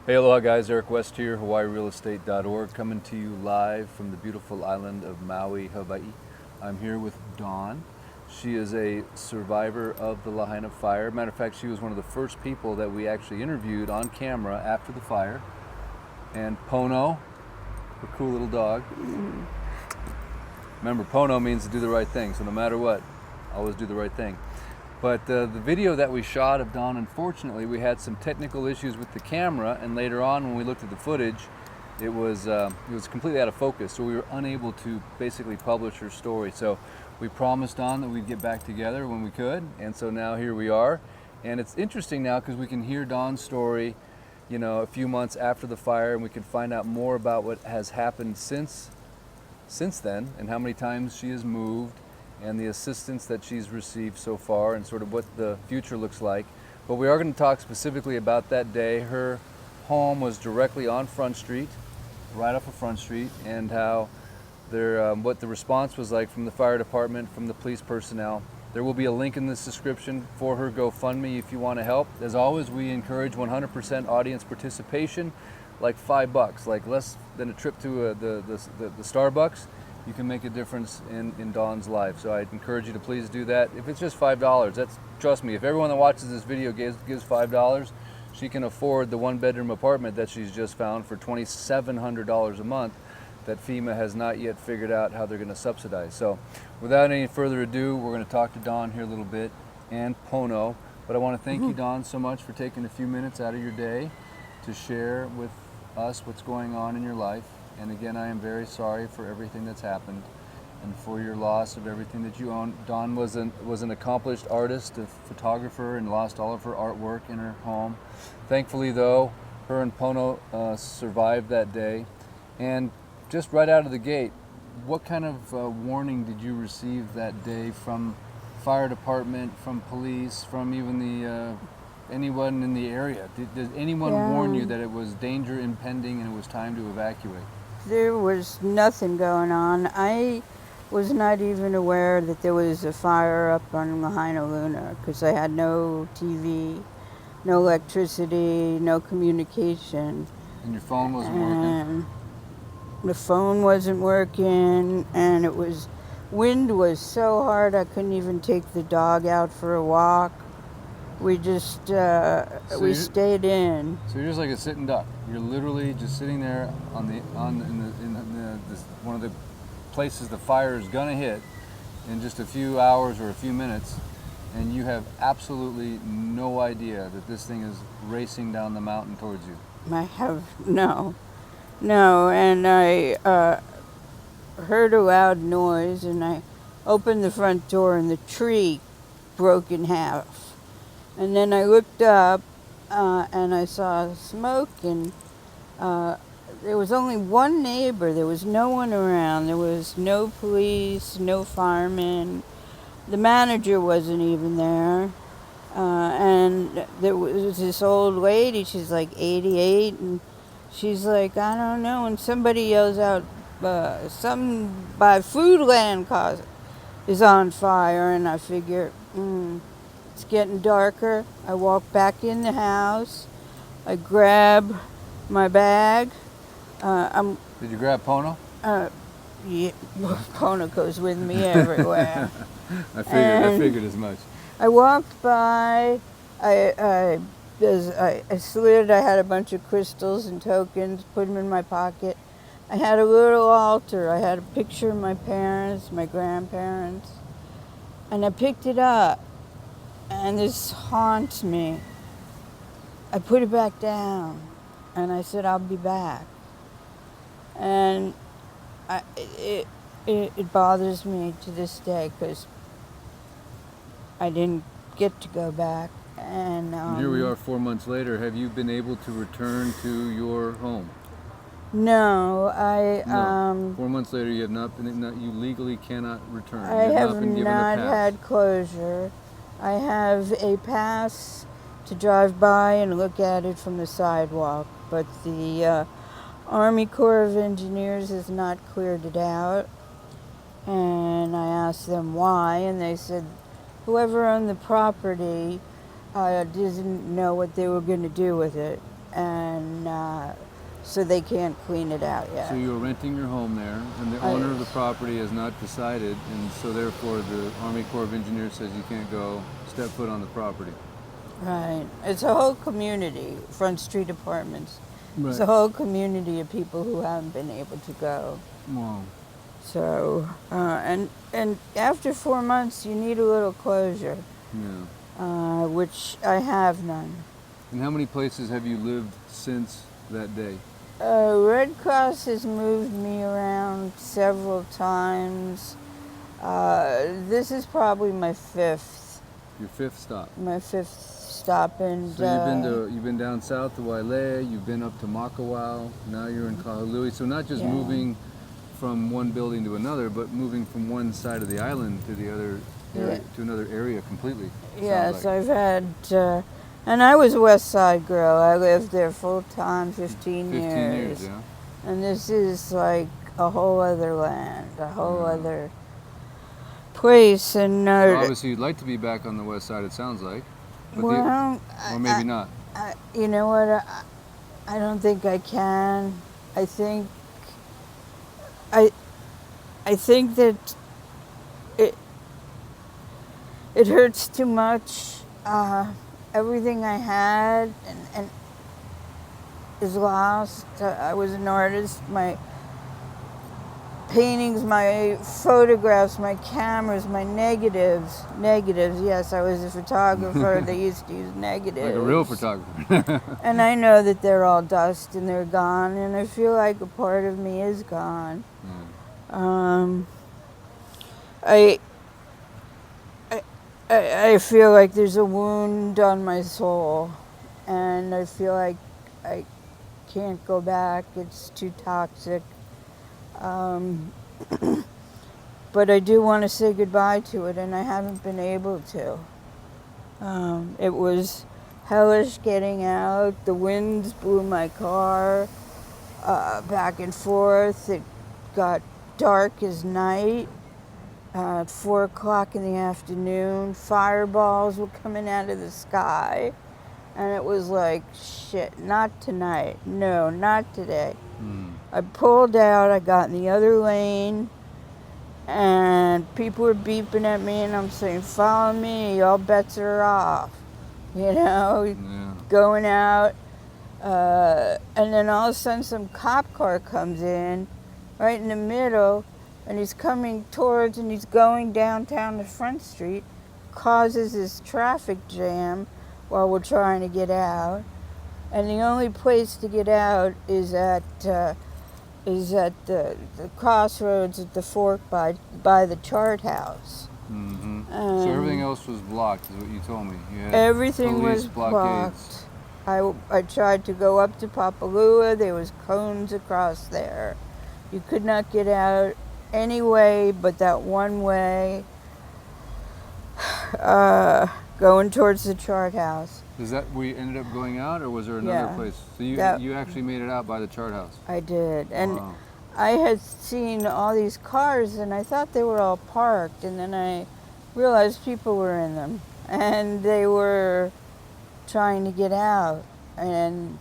Hey, aloha guys, Eric West here, HawaiiRealEstate.org, coming to you live from the beautiful island of Maui, Hawaii. I'm here with Dawn. She is a survivor of the Lahaina fire. Matter of fact, she was one of the first people that we actually interviewed on camera after the fire. And Pono, her cool little dog. Remember, Pono means to do the right thing, so no matter what, always do the right thing. But the video that we shot of Dawn, unfortunately, we had some technical issues with the camera, and later on when we looked at the footage, it was completely out of focus, so we were unable to basically publish her story. So we promised Dawn that we'd get back together when we could, and so now here we are. And it's interesting now because we can hear Dawn's story, you know, a few months after the fire, and we can find out more about what has happened since then, and how many times she has moved, and the assistance that she's received so far, and sort of what the future looks like. But we are going to talk specifically about that day. Her home was directly on Front Street, right off of Front Street, and how what the response was like from the fire department, from the police personnel. There will be a link in this description for her GoFundMe if you want to help. As always, we encourage 100% audience participation, like $5, like less than a trip to the Starbucks. You can make a difference in Dawn's life. So I'd encourage you to please do that. If it's just $5, trust me, if everyone that watches this video gives $5, she can afford the one-bedroom apartment that she's just found for $2,700 a month that FEMA has not yet figured out how they're going to subsidize. So without any further ado, we're going to talk to Dawn here a little bit, and Pono. But I want to thank you, Dawn, so much for taking a few minutes out of your day to share with us what's going on in your life. And again, I am very sorry for everything that's happened and for your loss of everything that you own. Dawn was an accomplished artist, a photographer, and lost all of her artwork in her home. Thankfully, though, her and Pono survived that day. And just right out of the gate, what kind of warning did you receive that day from fire department, from police, from even the anyone in the area? Did anyone warn you that it was danger impending and it was time to evacuate? There was nothing going on. I was not even aware that there was a fire up on Lahaina Luna because I had no TV, no electricity, no communication. And your phone wasn't working? The phone wasn't working, and wind was so hard I couldn't even take the dog out for a walk. We just we stayed in. So you're just like a sitting duck. You're literally just sitting there in one of the places the fire is gonna hit in just a few hours or a few minutes, and you have absolutely no idea that this thing is racing down the mountain towards you. I have no, and I heard a loud noise, and I opened the front door, and the tree broke in half. And then I looked up, and I saw smoke, and there was only one neighbor. There was no one around. There was no police, no firemen. The manager wasn't even there. And there was this old lady, she's like 88, and she's like, I don't know, and somebody yells out, something by Foodland is on fire, and I figure, it's getting darker. I walk back in the house. I grab my bag. Did you grab Pono? Yeah, Pono goes with me everywhere. I figured as much. I walked by. I slid. I had a bunch of crystals and tokens. Put them in my pocket. I had a little altar. I had a picture of my parents, my grandparents, and I picked it up. And this haunts me. I put it back down, and I said, I'll be back. And it bothers me to this day because I didn't get to go back. And here we are 4 months later. Have you been able to return to your home? No, 4 months later, you have not been. You legally cannot return. I have not had closure. I have a pass to drive by and look at it from the sidewalk, but the Army Corps of Engineers has not cleared it out. And I asked them why, and they said whoever owned the property didn't know what they were going to do with it. and so they can't clean it out yet. So you're renting your home there, and the owner of the property has not decided, and so therefore the Army Corps of Engineers says you can't go step foot on the property. Right. It's a whole community, Front Street Apartments. Right. It's a whole community of people who haven't been able to go. Wow. So, and after 4 months, you need a little closure, which I have none. And how many places have you lived since that day? Red Cross has moved me around several times. This is probably my fifth. Your fifth stop. My fifth stop, and so you've been down south to Wailea, you've been up to Makawao, now you're in Kahului. So not just moving from one building to another, but moving from one side of the island to the other area, to another area completely. Yes, like. I've had, and I was a West Side girl. I lived there full time, 15 years. 15 years, yeah. And this is like a whole other land, a whole other place. And so obviously you'd like to be back on the West Side, it sounds like. But well, or maybe not. You know what? I don't think I can. I think that it hurts too much. Everything I had and is lost. I was an artist. My paintings, my photographs, my cameras, my negatives. Yes, I was a photographer. They used to use negatives. Like a real photographer. And I know that they're all dust and they're gone, and I feel like a part of me is gone. I feel like there's a wound on my soul, and I feel like I can't go back. It's too toxic. But I do want to say goodbye to it, and I haven't been able to. It was hellish getting out. The winds blew my car back and forth. It got dark as night. At 4 o'clock in the afternoon, fireballs were coming out of the sky. And it was like, shit, not tonight. No, not today. I pulled out, I got in the other lane, and people were beeping at me, and I'm saying, follow me, all bets are off. You know, going out. And then all of a sudden some cop car comes in right in the middle, and he's coming towards, and he's going downtown to Front Street, causes this traffic jam while we're trying to get out. And the only place to get out is at the crossroads at the fork by the chart house. So everything else was blocked, is what you told me. You had everything was blocked. I tried to go up to Papalua. There was cones across there. You could not get out any way but that one way going towards the chart house. Is that where you ended up going out, or was there another place? So you actually made it out by the chart house? I did. And I had seen all these cars, and I thought they were all parked, and then I realized people were in them, and they were trying to get out. And,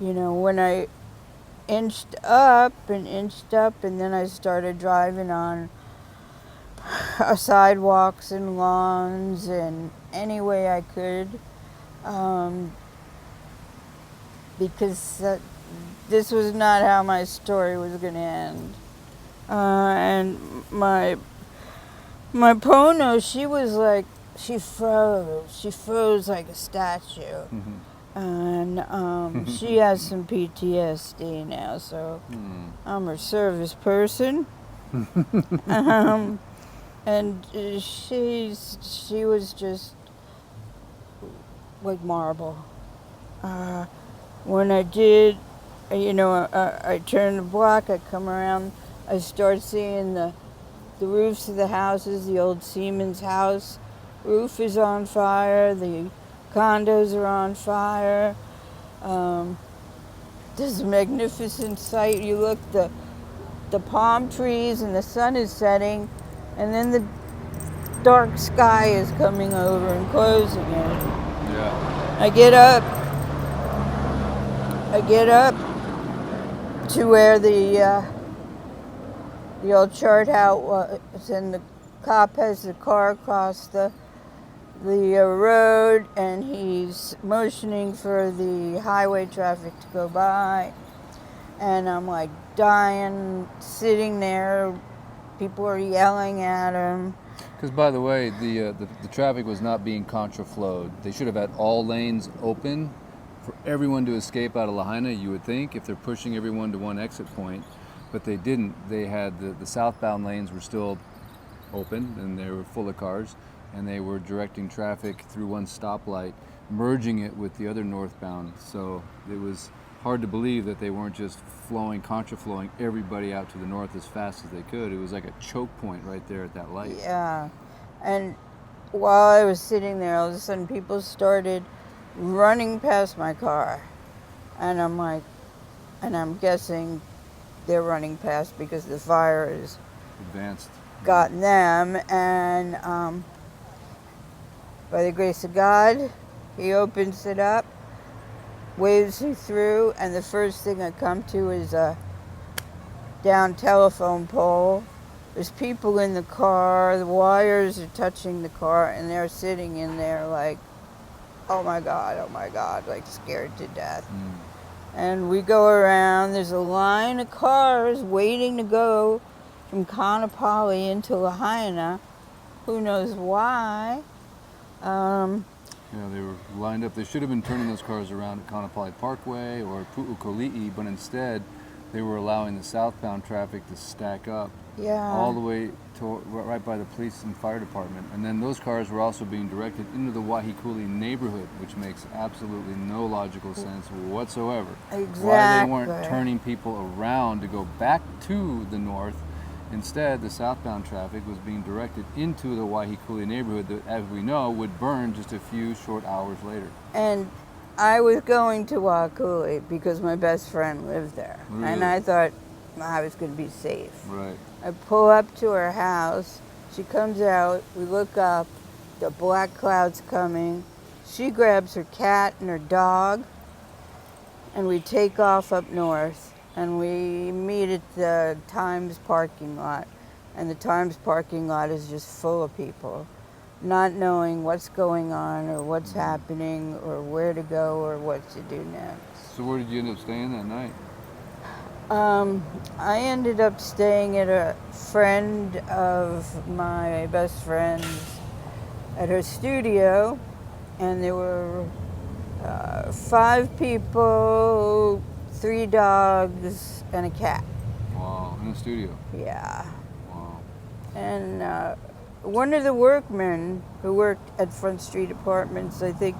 you know, when I inched up, and then I started driving on sidewalks and lawns and any way I could, because this was not how my story was going to end. And my Pono, she was like, she froze like a statue. And she has some PTSD now, so I'm her service person. And she was just like marble. When I did, I turned the block, I come around, I start seeing the roofs of the houses. The old Siemens house roof is on fire, the condos are on fire. This is a magnificent sight. You look, the palm trees, and the sun is setting, and then the dark sky is coming over and closing it. Yeah. I get up, I get up to where the old chart house was, and the cop has the car across the road, and he's motioning for the highway traffic to go by. And I'm like dying, sitting there. People are yelling at him. Because, by the way, the traffic was not being contraflowed. They should have had all lanes open for everyone to escape out of Lahaina, you would think, if they're pushing everyone to one exit point. But they didn't. They had the southbound lanes were still open, and they were full of cars, and they were directing traffic through one stoplight, merging it with the other northbound. So it was hard to believe that they weren't just contraflowing everybody out to the north as fast as they could. It was like a choke point right there at that light. Yeah. And while I was sitting there, all of a sudden people started running past my car. And I'm like, and I'm guessing they're running past because the fire has Advanced. gotten them. And by the grace of God, he opens it up, waves me through, and the first thing I come to is a down telephone pole. There's people in the car, the wires are touching the car, and they're sitting in there like, oh my God, like scared to death. And we go around, there's a line of cars waiting to go from Kaanapali into Lahaina. Who knows why? Yeah, they were lined up. They should have been turning those cars around at Kaanapali Parkway or Pu'ukoli'i, but instead they were allowing the southbound traffic to stack up all the way to right by the police and fire department. And then those cars were also being directed into the Wahikuli neighborhood, which makes absolutely no logical sense whatsoever. Exactly. Why they weren't turning people around to go back to the north. Instead, the southbound traffic was being directed into the Wahikuli neighborhood that, as we know, would burn just a few short hours later. And I was going to Wahikuli because my best friend lived there. Really? And I thought I was going to be safe. Right. I pull up to her house. She comes out. We look up. The black cloud's coming. She grabs her cat and her dog, and we take off up north. And we meet at the Times parking lot. And the Times parking lot is just full of people, not knowing what's going on or what's happening or where to go or what to do next. So where did you end up staying that night? I ended up staying at a friend of my best friend's at her studio, and there were 5 people, 3 dogs, and a cat. Wow, in the studio. Yeah. Wow. And one of the workmen who worked at Front Street Apartments, I think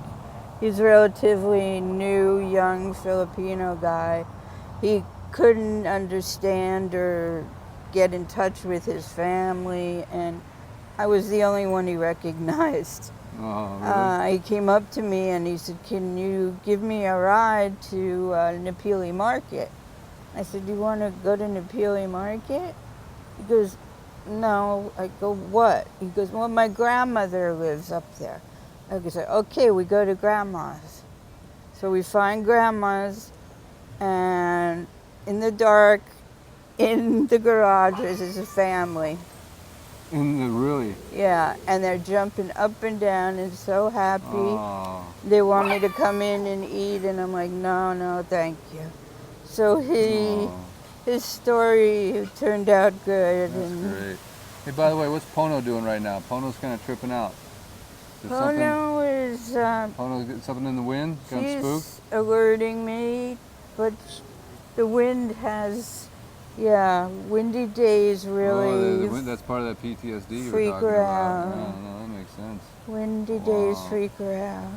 he's a relatively new, young Filipino guy. He couldn't understand or get in touch with his family, and I was the only one he recognized. Oh, really? He came up to me and he said, "Can you give me a ride to Napili Market?" I said, "Do you want to go to Napili Market?" He goes, "No." I go, "What?" He goes, "Well, my grandmother lives up there." I go, "Okay, we go to Grandma's." So we find Grandma's, and in the dark, in the garage, is a family. Really? Yeah, and they're jumping up and down and so happy. Oh. They want me to come in and eat, and I'm like, no, thank you. So his story turned out good. That's great. Hey, by the way, what's Pono doing right now? Pono's kind of tripping out. Pono is... Pono's something in the wind? Got spooked? She's alerting me, but the wind has... Yeah, windy days really that's part of that PTSD you were freak talking her about. out. No, that makes sense. Windy days freak her out.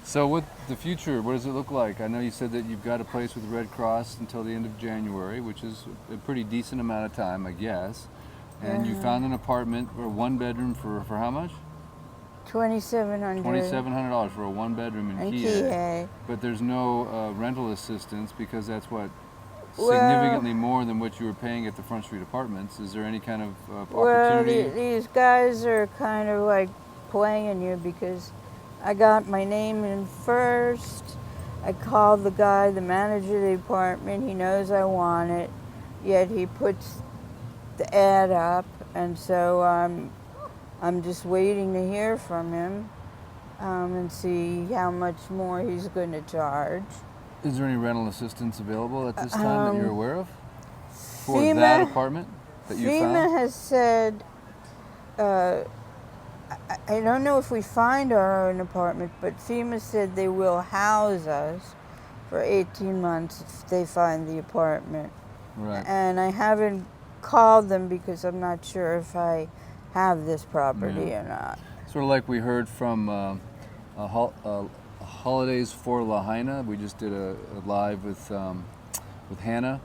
So what the future, what does it look like? I know you said that you've got a place with the Red Cross until the end of January, which is a pretty decent amount of time, I guess. And you found an apartment or a 1-bedroom for how much? $2,700. $2,700 for a 1-bedroom in Kihei. But there's no rental assistance because that's what? Significantly more than what you were paying at the Front Street Apartments. Is there any kind of opportunity? Well, these guys are kind of like playing you because I got my name in first. I called the guy, the manager of the apartment. He knows I want it, yet he puts the ad up, and so I'm just waiting to hear from him and see how much more he's going to charge. Is there any rental assistance available at this time that you're aware of for FEMA, that apartment that you FEMA found? has said, I don't know if we find our own apartment, but FEMA said they will house us for 18 months if they find the apartment. Right. And I haven't called them because I'm not sure if I have this property or not. Sort of like we heard from Holidays for Lahaina. We just did a live with Hannah,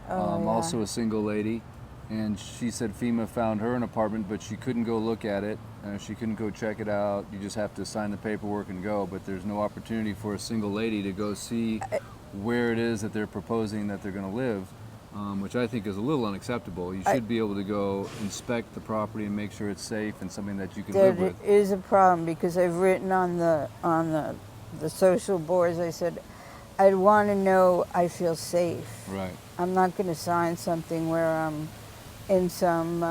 also a single lady, and she said FEMA found her an apartment, but she couldn't go look at it. She couldn't go check it out. You just have to sign the paperwork and go, but there's no opportunity for a single lady to go see where it is that they're proposing that they're going to live, which I think is a little unacceptable. You should be able to go inspect the property and make sure it's safe and something that you can live with. That is a problem because I've written on the social boards. I said I'd want to know I feel safe. Right. I'm not going to sign something where I'm in some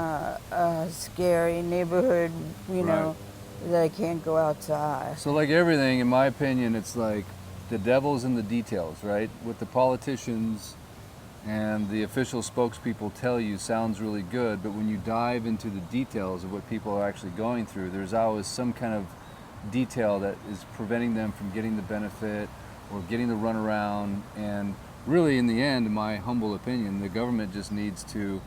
scary neighborhood, you know, that I can't go outside. So like everything, in my opinion, it's like the devil's in the details, right? What the politicians and the official spokespeople tell you sounds really good, but when you dive into the details of what people are actually going through, there's always some kind of detail that is preventing them from getting the benefit or getting the runaround. And really, in the end, in my humble opinion, the government just needs to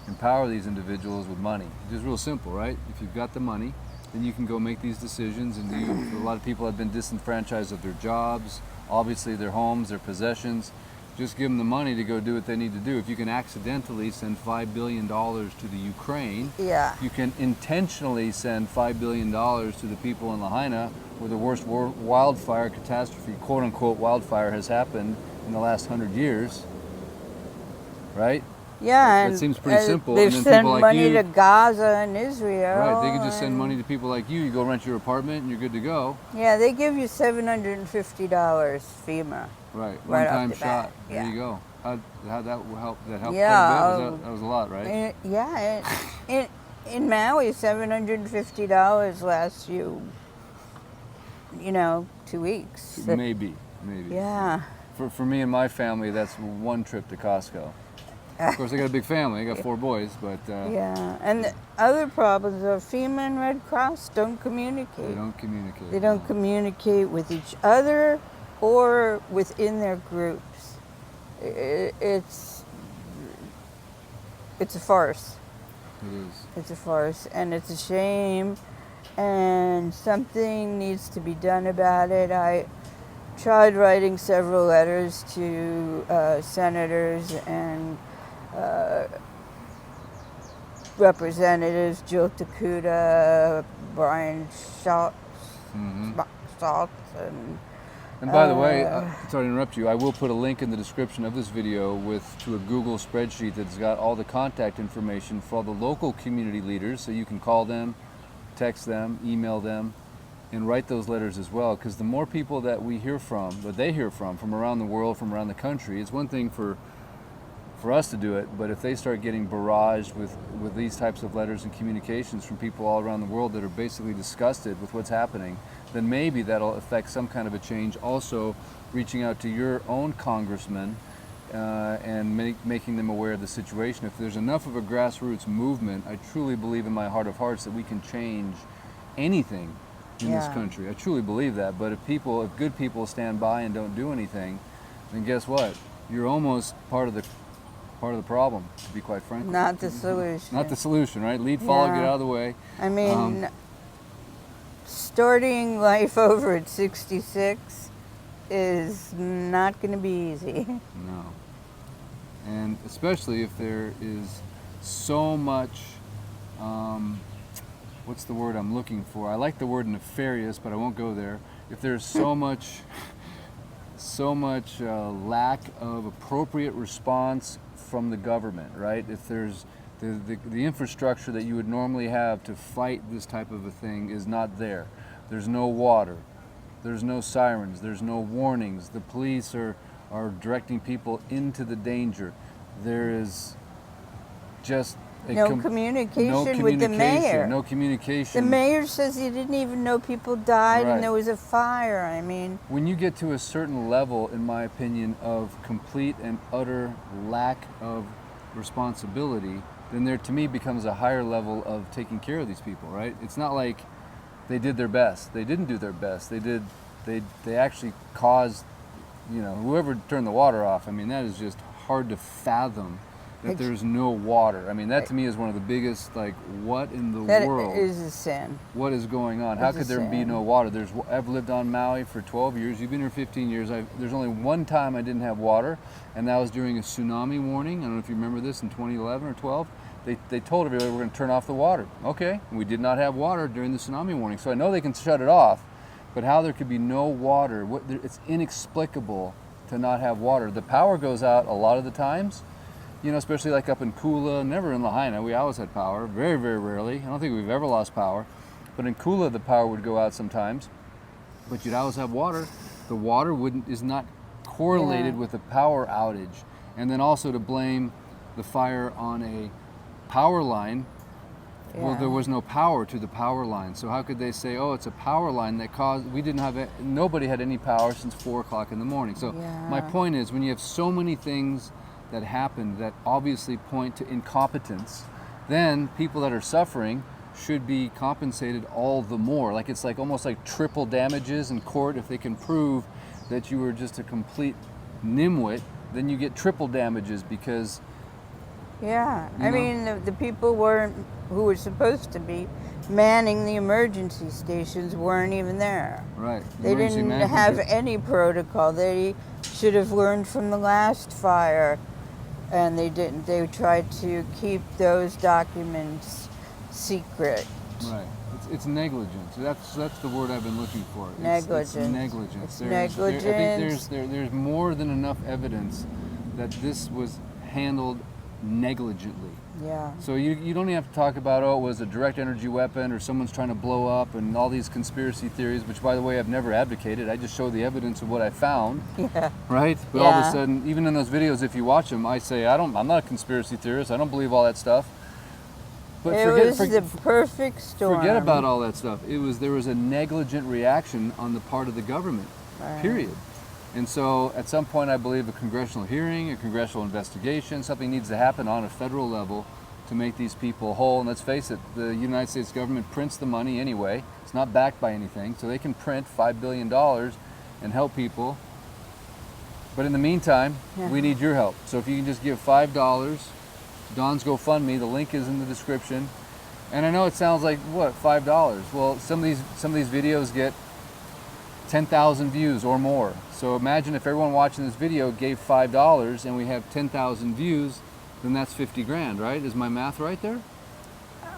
empower these individuals with money. It's just real simple, right? If you've got the money, then you can go make these decisions. And a lot of people have been disenfranchised of their jobs, obviously their homes, their possessions. Just give them the money to go do what they need to do. If you can accidentally send $5 billion to the Ukraine, you can intentionally send $5 billion to the people in Lahaina, where the worst wildfire catastrophe, quote unquote wildfire, has happened in the last 100 years, right? Yeah, that seems pretty simple. They've and then sent people like money you, to Gaza and Israel. Right, they can just send money to people like you. You go rent your apartment and you're good to go. Yeah, they give you $750 FEMA. Right, Right one-time off the shot. bat. There you go. How'd that help? That helped Yeah, quite a bit. That was a lot, right? In Maui, $750 lasts you, 2 weeks. Maybe. Yeah. For me and my family, that's one trip to Costco. Of course, I got a big family. I got 4 boys, but yeah, and the other problems are FEMA and Red Cross don't communicate. They don't communicate. They don't communicate with each other or within their groups. It's a farce. It is. It's a farce, and it's a shame, and something needs to be done about it. I tried writing several letters to senators and representatives, Jill Takuda, Brian Schultz, And by the way, sorry to interrupt you, I will put a link in the description of this video to a Google spreadsheet that's got all the contact information for all the local community leaders, so you can call them, text them, email them, and write those letters as well. Because the more people that we hear from, that they hear from around the world, from around the country, it's one thing for us to do it, but if they start getting barraged with these types of letters and communications from people all around the world that are basically disgusted with what's happening, then maybe that'll affect some kind of a change. Also, reaching out to your own congressman and making them aware of the situation. If there's enough of a grassroots movement, I truly believe in my heart of hearts that we can change anything in this country. I truly believe that. But if good people stand by and don't do anything, then guess what? You're almost part of the problem, to be quite frank. Not the solution. Not the solution, right? Lead, follow, get out of the way. I mean, starting life over at 66 is not going to be easy. No. And especially if there is so much, what's the word I'm looking for? I like the word nefarious, but I won't go there. If there's so much lack of appropriate response from the government, right? If there's the infrastructure that you would normally have to fight this type of a thing is not there. There's no water. There's no sirens. There's no warnings. The police are directing people into the danger. There is just no communication with the mayor. No communication. The mayor says he didn't even know people died Right. and there was a fire. I mean, when you get to a certain level, in my opinion, of complete and utter lack of responsibility, then there to me becomes a higher level of taking care of these people, right? It's not like they did their best. They didn't do their best. They actually caused, whoever turned the water off. I mean, that is just hard to fathom that there's no water. I mean, that to me is one of the biggest, like, what in the world? That is a sin. What is going on? How could there be no water? I've lived on Maui for 12 years. You've been here 15 years. There's only one time I didn't have water, and that was during a tsunami warning. I don't know if you remember this, in 2011 or 12. They told everybody we're going to turn off the water. Okay, we did not have water during the tsunami warning, so I know they can shut it off, but how there could be no water, it's inexplicable to not have water. The power goes out a lot of the times, especially like up in Kula, never in Lahaina. We always had power, very, very rarely. I don't think we've ever lost power, but in Kula the power would go out sometimes, but you'd always have water. The water is not correlated with the power outage. And then also to blame the fire on a power line, well, there was no power to the power line. So how could they say, oh, it's a power line that caused, nobody had any power since 4 o'clock in the morning. So my point is, when you have so many things that happened that obviously point to incompetence, then people that are suffering should be compensated all the more. Like, it's like almost like triple damages in court. If they can prove that you were just a complete nimwit, then you get triple damages because I mean, the people who were supposed to be manning the emergency stations weren't even there. Right. They didn't have any protocol. They should have learned from the last fire, and they didn't. They tried to keep those documents secret. Right. It's negligence. That's the word I've been looking for. Negligence. It's negligence. It's negligence. I think there's more than enough evidence that this was handled negligently. Yeah. So you don't even have to talk about, it was a direct energy weapon or someone's trying to blow up and all these conspiracy theories, which, by the way, I've never advocated. I just show the evidence of what I found. Yeah. Right? But all of a sudden, even in those videos, if you watch them, I say, I'm not a conspiracy theorist. I don't believe all that stuff. But it was the perfect storm. Forget about all that stuff. There was a negligent reaction on the part of the government. Right. Period. And so at some point, I believe a congressional hearing, a congressional investigation, something needs to happen on a federal level to make these people whole. And let's face it, the United States government prints the money anyway. It's not backed by anything. So they can print $5 billion and help people. But in the meantime, we need your help. So if you can just give $5, Dawn's GoFundMe, the link is in the description. And I know it sounds like, what, $5? Well, some of these videos get 10,000 views or more. So imagine if everyone watching this video gave $5 and we have 10,000 views, then that's 50 grand, right? Is my math right there?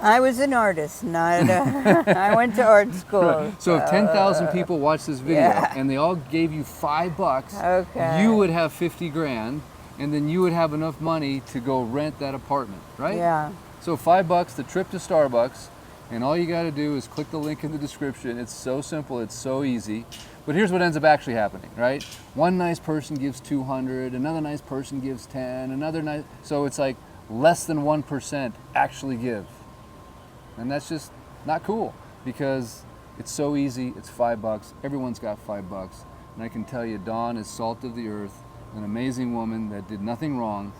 I was an artist, I went to art school. Right. So if 10,000 people watch this video and they all gave you $5, you would have 50 grand, and then you would have enough money to go rent that apartment, right? Yeah. So $5, the trip to Starbucks, and all you got to do is click the link in the description. It's so simple, it's so easy. But here's what ends up actually happening, right? One nice person gives 200, another nice person gives 10, so it's like less than 1% actually give. And that's just not cool, because it's so easy. It's $5. Everyone's got $5. And I can tell you, Dawn is salt of the earth, an amazing woman that did nothing wrong.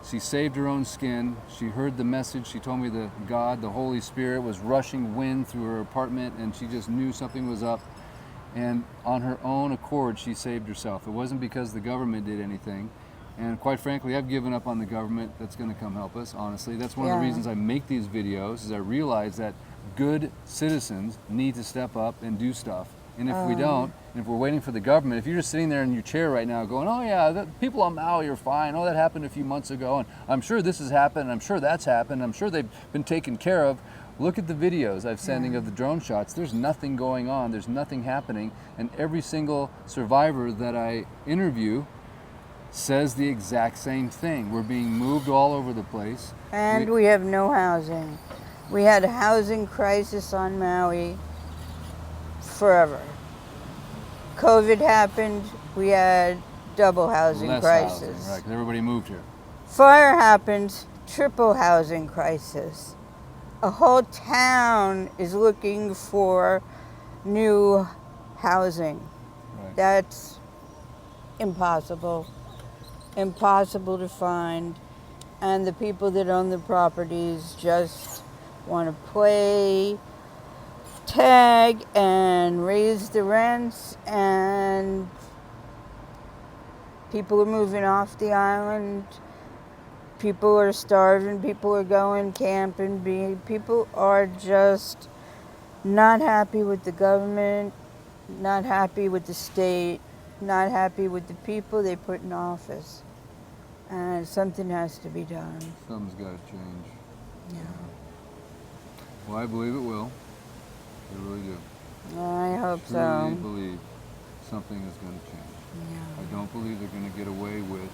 She saved her own skin. She heard the message. She told me that God, the Holy Spirit, was rushing wind through her apartment, and she just knew something was up. And on her own accord, she saved herself. It wasn't because the government did anything. And quite frankly, I've given up on the government that's going to come help us, honestly. That's one of the reasons I make these videos, is I realize that good citizens need to step up and do stuff. And if we don't, and if we're waiting for the government, if you're just sitting there in your chair right now going, oh yeah, the people on Maui are fine, oh that happened a few months ago, and I'm sure this has happened, I'm sure that's happened, I'm sure they've been taken care of. Look at the videos I'm sending of the drone shots. There's nothing going on, there's nothing happening, and every single survivor that I interview says the exact same thing. We're being moved all over the place. And we have no housing. We had a housing crisis on Maui forever. COVID happened, we had double housing Less crisis. housing, right? Because everybody moved here. Fire happened, triple housing crisis. A whole town is looking for new housing. Right. That's impossible. Impossible to find. And the people that own the properties just want to play tag and raise the rents, and people are moving off the island. People are starving. People are going camping. People are just not happy with the government, not happy with the state, not happy with the people they put in office. And something has to be done. Something's got to change. Yeah. Well, I believe it will. I really do. I hope Truly so. believe something is going to change. Yeah. I don't believe they're going to get away with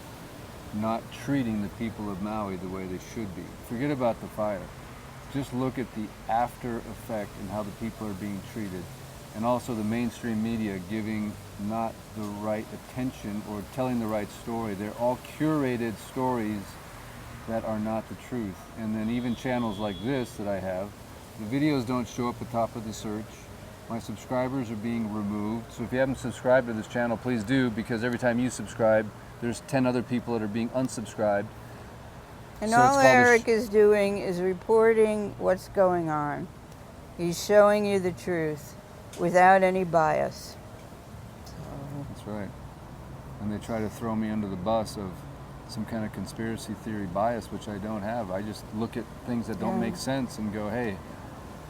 not treating the people of Maui the way they should be. Forget about the fire. Just look at the after effect and how the people are being treated, and also the mainstream media giving not the right attention or telling the right story. They're all curated stories that are not the truth. And then even channels like this that I have, the videos don't show up at the top of the search. My subscribers are being removed. So if you haven't subscribed to this channel, please do, because every time you subscribe, there's 10 other people that are being unsubscribed. And So it's all called a Eric is doing is reporting what's going on. He's showing you the truth without any bias. That's right. And they try to throw me under the bus of some kind of conspiracy theory bias, which I don't have. I just look at things that don't make sense and go, hey,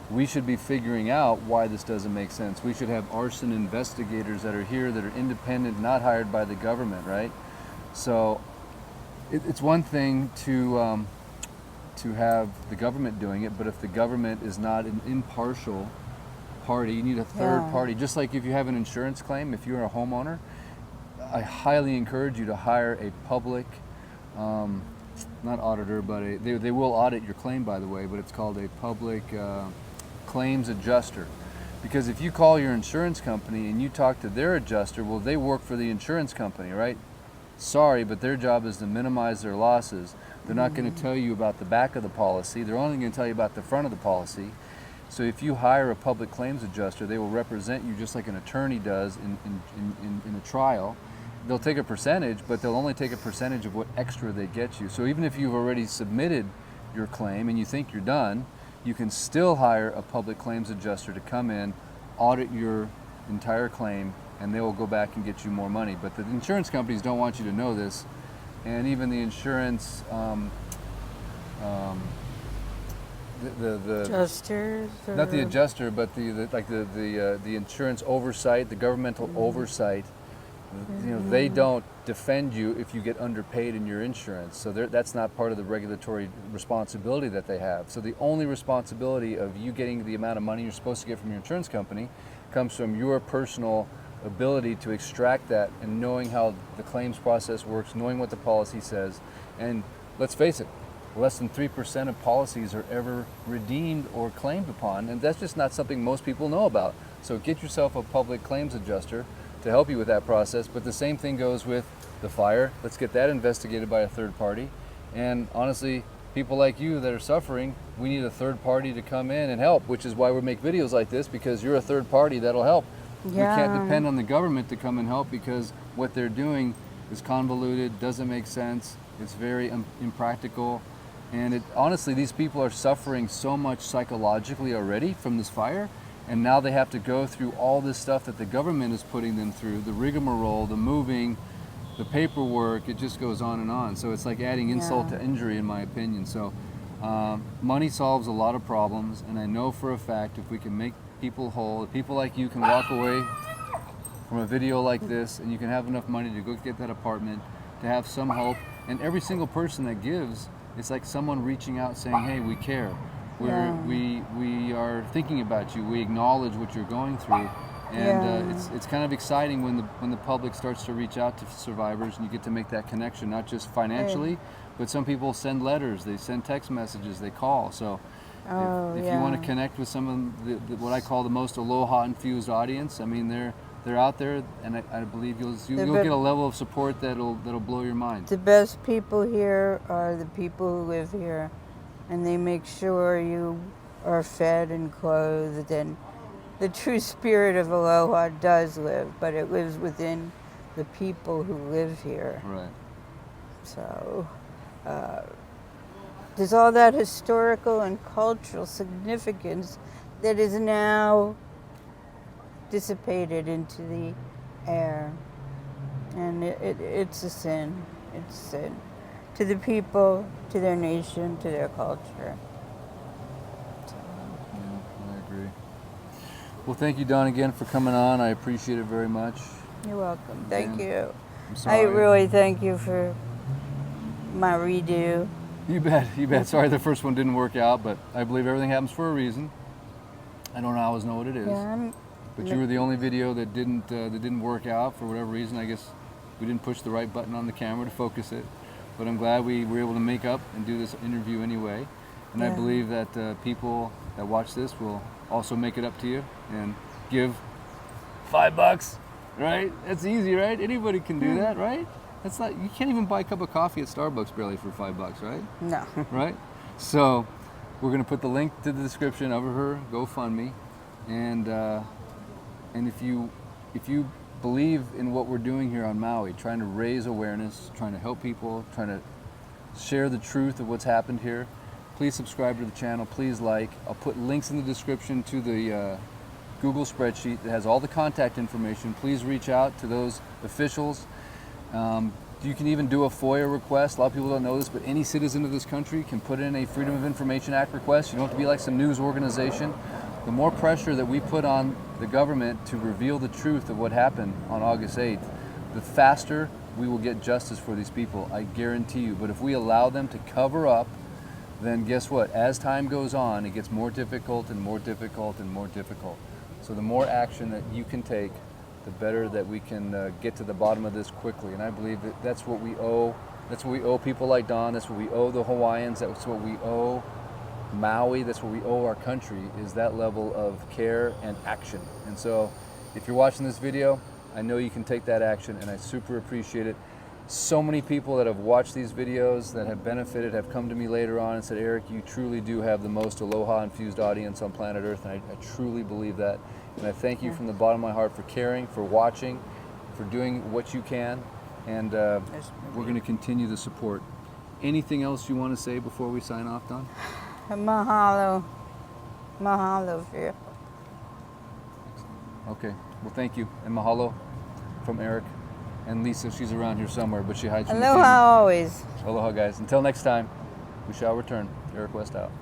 we should be figuring out why this doesn't make sense. We should have arson investigators that are here, that are independent, not hired by the government, right? So it's one thing to have the government doing it, but if the government is not an impartial party, you need a third party. Just like if you have an insurance claim, if you're a homeowner, I highly encourage you to hire a public, not auditor, but they will audit your claim, by the way, but it's called a public claims adjuster. Because if you call your insurance company and you talk to their adjuster, well, they work for the insurance company, right? Sorry, but their job is to minimize their losses. They're not going to tell you about the back of the policy. They're only going to tell you about the front of the policy. So if you hire a public claims adjuster, they will represent you just like an attorney does in a trial. They'll take a percentage, but they'll only take a percentage of what extra they get you. So even if you've already submitted your claim and you think you're done, you can still hire a public claims adjuster to come in, audit your entire claim, and they will go back and get you more money. But the insurance companies don't want you to know this, and even the insurance the Adjusters? not the adjuster, but the insurance oversight, the governmental oversight. You know, they don't defend you if you get underpaid in your insurance. So that's not part of the regulatory responsibility that they have. So the only responsibility of you getting the amount of money you're supposed to get from your insurance company comes from your personal ability to extract that and knowing how the claims process works, knowing what the policy says. And let's face it, less than 3% of policies are ever redeemed or claimed upon, and that's just not something most people know about. So get yourself a public claims adjuster to help you with that process. But the same thing goes with the fire. Let's get that investigated by a third party. And honestly, people like you that are suffering, we need a third party to come in and help, which is why we make videos like this, because you're a third party that'll help. We can't depend on the government to come and help, because what they're doing is convoluted, doesn't make sense, it's very impractical. And honestly, these people are suffering so much psychologically already from this fire, and now they have to go through all this stuff that the government is putting them through, the rigmarole, the moving, the paperwork, it just goes on and on. So it's like adding insult to injury, in my opinion. So money solves a lot of problems, and I know for a fact if we can make people whole, if people like you can walk away from a video like this and you can have enough money to go get that apartment, to have some hope, and every single person that gives, it's like someone reaching out saying, hey, we care. We are thinking about you. We acknowledge what you're going through, and it's kind of exciting when the public starts to reach out to survivors, and you get to make that connection, not just financially, but some people send letters, they send text messages, they call. So if you want to connect with some of what I call the most aloha infused audience, I mean, they're they're out there, and I believe you'll get a level of support that'll blow your mind. The best people here are the people who live here, and they make sure you are fed and clothed, and the true spirit of aloha does live, but it lives within the people who live here. Right. So there's all that historical and cultural significance that is now dissipated into the air, and it's a sin. It's a sin to the people, to their nation, to their culture. Yeah, I agree. Well, thank you, Dawn, again for coming on. I appreciate it very much. You're welcome. Thank you. I'm sorry. I really thank you for my redo. You bet, you bet. Sorry the first one didn't work out, but I believe everything happens for a reason. I don't always know what it is. Yeah, But you were the only video that didn't work out for whatever reason. I guess we didn't push the right button on the camera to focus it. But I'm glad we were able to make up and do this interview anyway. And I believe that people that watch this will also make it up to you and give $5, right? That's easy, right? Anybody can do that, right? That's not, you can't even buy a cup of coffee at Starbucks barely for $5, right? No. Right? So we're gonna put the link to the description of her GoFundMe, and if you believe in what we're doing here on Maui, trying to raise awareness, trying to help people, trying to share the truth of what's happened here, please subscribe to the channel, please like. I'll put links in the description to the Google spreadsheet that has all the contact information. Please reach out to those officials. You can even do a FOIA request. A lot of people don't know this, but any citizen of this country can put in a Freedom of Information Act request. You don't have to be like some news organization. The more pressure that we put on the government to reveal the truth of what happened on August 8th, the faster we will get justice for these people, I guarantee you. But if we allow them to cover up, then guess what? As time goes on, it gets more difficult and more difficult and more difficult. So the more action that you can take, the better that we can get to the bottom of this quickly. And I believe that that's what we owe. That's what we owe people like Dawn. That's what we owe the Hawaiians. That's what we owe Maui. That's what we owe our country, is that level of care and action. And so if you're watching this video, I know you can take that action, and I super appreciate it. So many people that have watched these videos that have benefited have come to me later on and said, Eric, you truly do have the most aloha-infused audience on planet Earth, and I truly believe that. And I thank you from the bottom of my heart for caring, for watching, for doing what you can, and we're going to continue the support. Anything else you want to say before we sign off, Dawn? Mahalo. Mahalo for you. Okay, well thank you, and mahalo from Eric and Lisa. She's around here somewhere, but she hides from the camera. Aloha always. Aloha, guys. Until next time, we shall return. Eric West out.